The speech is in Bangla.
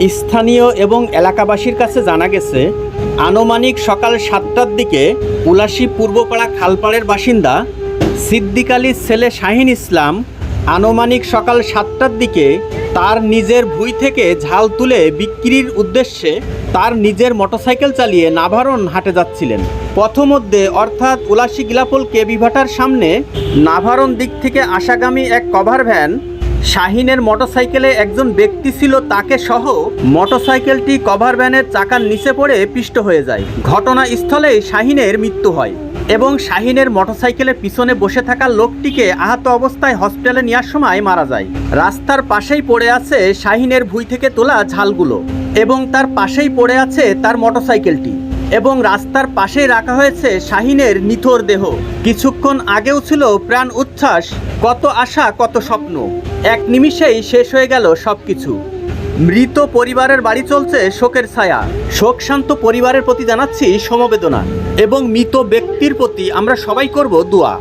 স্থানীয় এবং এলাকাবাসীর কাছে জানা গেছে, আনুমানিক সকাল 7টার দিকে উলাশী পূর্বপাড়া খালপাড়ের বাসিন্দা সিদ্দিক আলীর ছেলে শাহিন ইসলাম আনুমানিক সকাল 7টার দিকে তার নিজের ভুঁই থেকে ঝাল তুলে বিক্রির উদ্দেশ্যে তার নিজের মোটরসাইকেল চালিয়ে নাভারণ হাটে যাচ্ছিলেন। পথমধ্যে অর্থাৎ উলাশী গিলাপোল কেবিভাটার সামনে নাভারণ দিক থেকে আসাগামী এক কভার ভ্যান শাহিনের মোটরসাইকেলে একজন ব্যক্তি ছিল তাকে সহ মোটরসাইকেলটি কভার ভ্যানের চাকার নিচে পড়ে পিষ্ট হয়ে যায়। ঘটনাস্থলেই শাহিনের মৃত্যু হয় এবং শাহিনের মোটরসাইকেলের পিছনে বসে থাকা লোকটিকে আহত অবস্থায় হসপিটালে নেওয়ার সময় মারা যায়। রাস্তার পাশেই পড়ে আছে শাহিনের ভুঁই থেকে তোলা ঝালগুলো এবং তার পাশেই পড়ে আছে তার মোটরসাইকেলটি এবং রাস্তার পাশেই রাখা হয়েছে শাহিনের নিথর দেহ। কিছুক্ষণ আগেও ছিল প্রাণ উচ্ছ্বাস, কত আশা কত স্বপ্ন, এক নিমিষেই শেষ হয়ে গেল সবকিছু। মৃত পরিবারের বাড়ি চলছে শোকের ছায়া। শোকশান্ত পরিবারের প্রতি জানাচ্ছি সমবেদনা এবং মৃত ব্যক্তির প্রতি আমরা সবাই করব দোয়া।